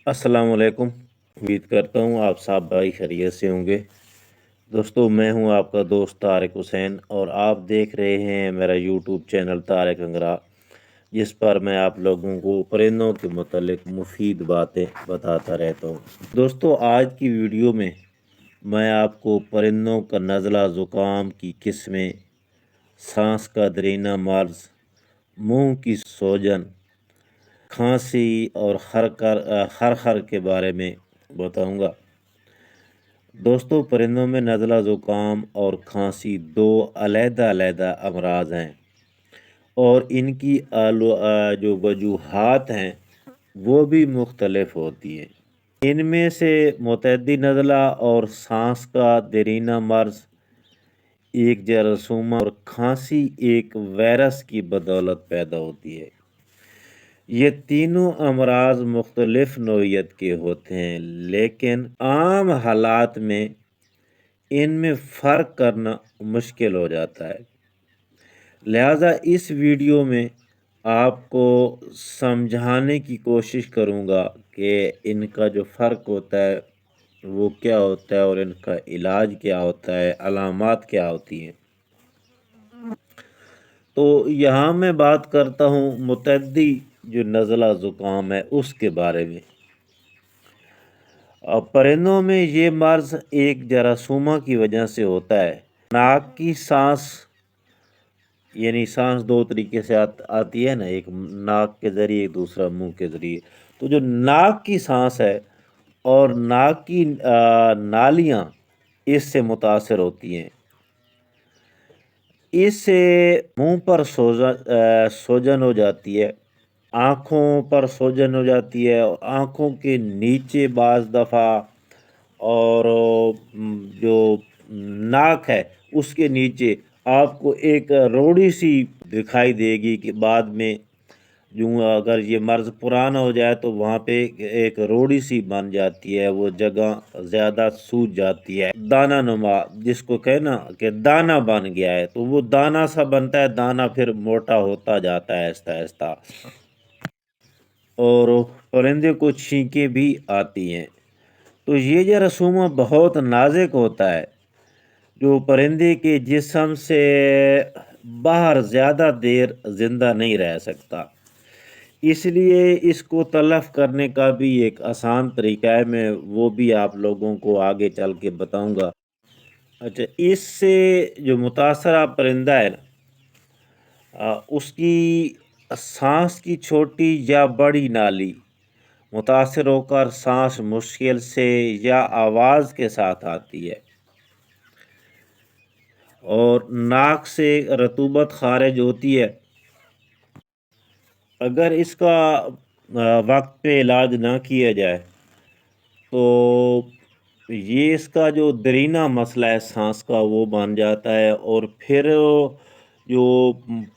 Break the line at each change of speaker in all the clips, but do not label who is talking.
अस्सलाम वालेकुम। उम्मीद करता हूँ आप सब भाई खैरियत से होंगे। दोस्तों, मैं हूँ आपका दोस्त तारिक हुसैन और आप देख रहे हैं मेरा यूट्यूब चैनल तारिक अंगरा, जिस पर मैं आप लोगों को परिंदों के मुतालिक मुफीद बातें बताता रहता हूँ। दोस्तों, आज की वीडियो में मैं आपको परिंदों का नज़ला ज़ुकाम की किस्में, सांस का दरीना मर्ज़, मुंह की सोजन, खांसी और खर के बारे में बताऊंगा। दोस्तों, परिंदों में नज़ला ज़ुकाम और खांसी दो अलग-अलग अमराज हैं और इनकी जो वजूहात हैं वो भी मुख्तलिफ होती हैं। इनमें से मुतअद्दी नज़ला और सांस का देरीना मर्ज़ एक जरासूमा और खांसी एक वायरस की बदौलत पैदा होती है। ये तीनों अमराज मुख्तलिफ नौइयत के होते हैं, लेकिन आम हालात में इनमें फ़र्क करना मुश्किल हो जाता है। लिहाजा इस वीडियो में आपको समझाने की कोशिश करूँगा कि इनका जो फ़र्क होता है वो क्या होता है और इनका इलाज क्या होता है, अलामात क्या होती हैं। तो यहाँ मैं बात करता हूँ मुतअद्दी जो नज़ला ज़ुकाम है उसके बारे में। परिंदों में ये मर्ज़ एक जरासूमा की वजह से होता है। नाक की सांस, यानी सांस दो तरीके से आती है ना, एक नाक के ज़रिए, दूसरा मुंह के ज़रिए। तो जो नाक की सांस है और नाक की नालियाँ इससे मुतासर होती हैं। इससे मुंह पर सोजन हो जाती है, आँखों पर सोजन हो जाती है और आँखों के नीचे बाज़ दफ़ा और जो नाक है उसके नीचे आपको एक रोड़ी सी दिखाई देगी कि बाद में यूँ अगर ये मर्ज़ पुराना हो जाए तो वहाँ पे एक रोड़ी सी बन जाती है, वो जगह ज़्यादा सूज जाती है, दाना नुमा जिसको कहे ना कि दाना बन गया है, तो वो दाना सा बनता है, दाना फिर मोटा होता जाता है आहिस्ता आहिस्ता और परिंदे को छींकें भी आती हैं। तो ये जरासूमा बहुत नाजुक होता है जो परिंदे के जिस्म से बाहर ज़्यादा देर ज़िंदा नहीं रह सकता। इसलिए इसको तलफ़ करने का भी एक आसान तरीका है, मैं वो भी आप लोगों को आगे चल के बताऊंगा। अच्छा, इससे जो मुतासरा परिंदा है ना, उसकी सांस की छोटी या बड़ी नाली मुतासर होकर सांस मुश्किल से या आवाज़ के साथ आती है और नाक से रतूबत खारिज होती है। अगर इसका वक्त पे इलाज ना किया जाए तो ये इसका जो दरीना मसला है सांस का वो बन जाता है और फिर जो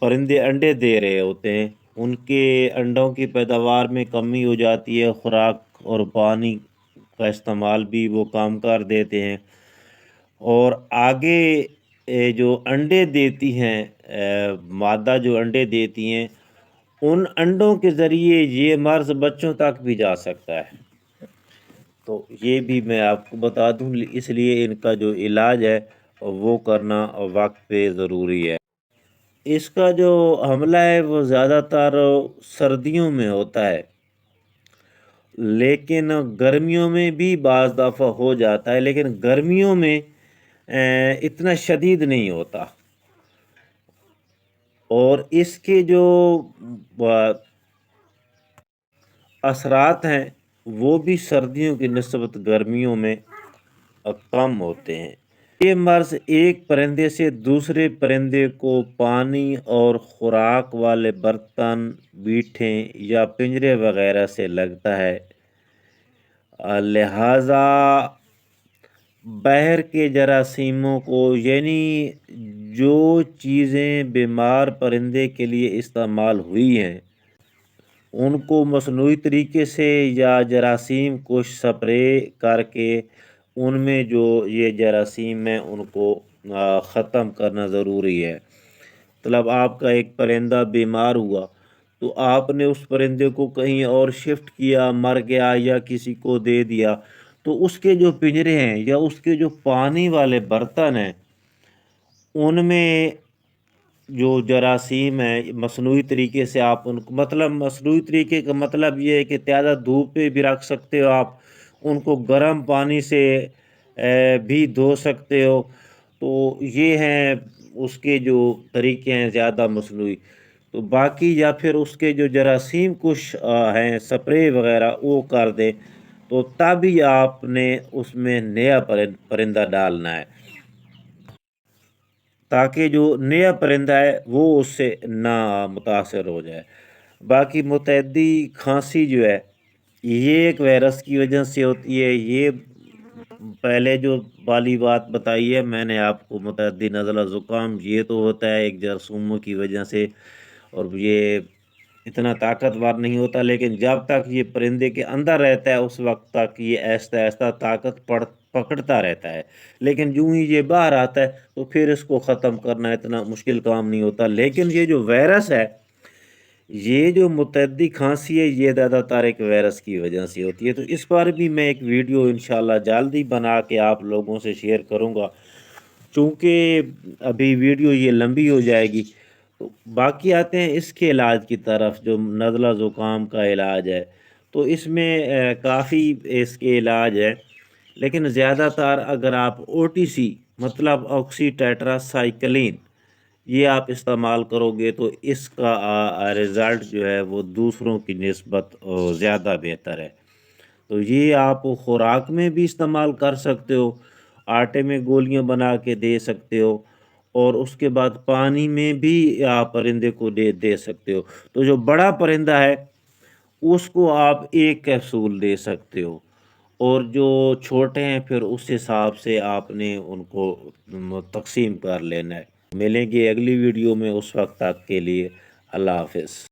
परिंदे अंडे दे रहे होते हैं उनके अंडों की पैदावार में कमी हो जाती है, खुराक और पानी का इस्तेमाल भी वो कम कर देते हैं और आगे जो अंडे देती हैं, मादा जो अंडे देती हैं, उन अंडों के ज़रिए ये मर्ज़ बच्चों तक भी जा सकता है। तो ये भी मैं आपको बता दूं, इसलिए इनका जो इलाज है वो करना वक्त पे ज़रूरी है। इसका जो हमला है वो ज़्यादातर सर्दियों में होता है, लेकिन गर्मियों में भी बाज़ दफ़ा हो जाता है, लेकिन गर्मियों में इतना शदीद नहीं होता और इसके जो असरात हैं वो भी सर्दियों की निस्बत गर्मियों में कम होते हैं। ये मर्ज़ एक परिंदे से दूसरे परिंदे को पानी और खुराक वाले बर्तन, बीठें या पिंजरे वगैरह से लगता है। लिहाजा बाहर के जरासीमों को, यानी जो चीज़ें बीमार परिंदे के लिए इस्तेमाल हुई हैं उनको मसनूई तरीके से या जरासीम को स्प्रे करके उनमें जो ये जरासीम हैं उनको ख़त्म करना ज़रूरी है। मतलब आपका एक परिंदा बीमार हुआ تو آپ نے اس پرندے کو کہیں اور شفٹ کیا، مر گیا یا کسی کو دے دیا، تو اس کے جو پنجرے ہیں یا اس کے جو پانی والے برتن ہیں ان میں جو جراثیم ہے مصنوعی طریقے سے آپ ان کو، مطلب مصنوعی طریقے کا مطلب یہ ہے کہ زیادہ دھوپ پہ بھی رکھ سکتے ہو آپ، ان کو گرم پانی سے بھی دھو سکتے ہو، تو یہ ہیں اس کے جو طریقے ہیں زیادہ مصنوعی۔ تو باقی یا پھر اس کے جو جراثیم کش ہیں سپرے وغیرہ وہ کر دیں، تو تبھی آپ نے اس میں نیا پرندہ ڈالنا ہے، تاکہ جو نیا پرندہ ہے وہ اس سے نہ متاثر ہو جائے۔ باقی متعدی کھانسی جو ہے یہ ایک وائرس کی وجہ سے ہوتی ہے، یہ پہلے جو والی بات بتائی ہے میں نے آپ کو، متعدی نزلہ زکام یہ تو ہوتا ہے ایک جراثیموں کی وجہ سے، اور یہ اتنا طاقتور نہیں ہوتا، لیکن جب تک یہ پرندے کے اندر رہتا ہے اس وقت تک یہ آہستہ آہستہ طاقت پکڑتا رہتا ہے، لیکن جو ہی یہ باہر آتا ہے تو پھر اس کو ختم کرنا اتنا مشکل کام نہیں ہوتا۔ لیکن یہ جو وائرس ہے، یہ جو متعدی کھانسی ہے، یہ زیادہ تر ایک وائرس کی وجہ سے ہوتی ہے، تو اس پر بھی میں ایک ویڈیو انشاءاللہ جلدی بنا کے آپ لوگوں سے شیئر کروں گا، چونکہ ابھی ویڈیو یہ لمبی ہو جائے گی۔ تو باقی آتے ہیں اس کے علاج کی طرف، جو نزلہ زکام کا علاج ہے، تو اس میں کافی اس کے علاج ہے، لیکن زیادہ تر اگر آپ او ٹی سی مطلب آکسی ٹیٹرا سائیکلین یہ آپ استعمال کرو گے تو اس کا رزلٹ جو ہے وہ دوسروں کی نسبت زیادہ بہتر ہے۔ تو یہ آپ خوراک میں بھی استعمال کر سکتے ہو، آٹے میں گولیاں بنا کے دے سکتے ہو، اور اس کے بعد پانی میں بھی آپ پرندے کو دے سکتے ہو۔ تو جو بڑا پرندہ ہے اس کو آپ ایک کیپسول دے سکتے ہو، اور جو چھوٹے ہیں پھر اس حساب سے آپ نے ان کو تقسیم کر لینا ہے۔ ملیں گے اگلی ویڈیو میں، اس وقت تک کے لیے اللہ حافظ۔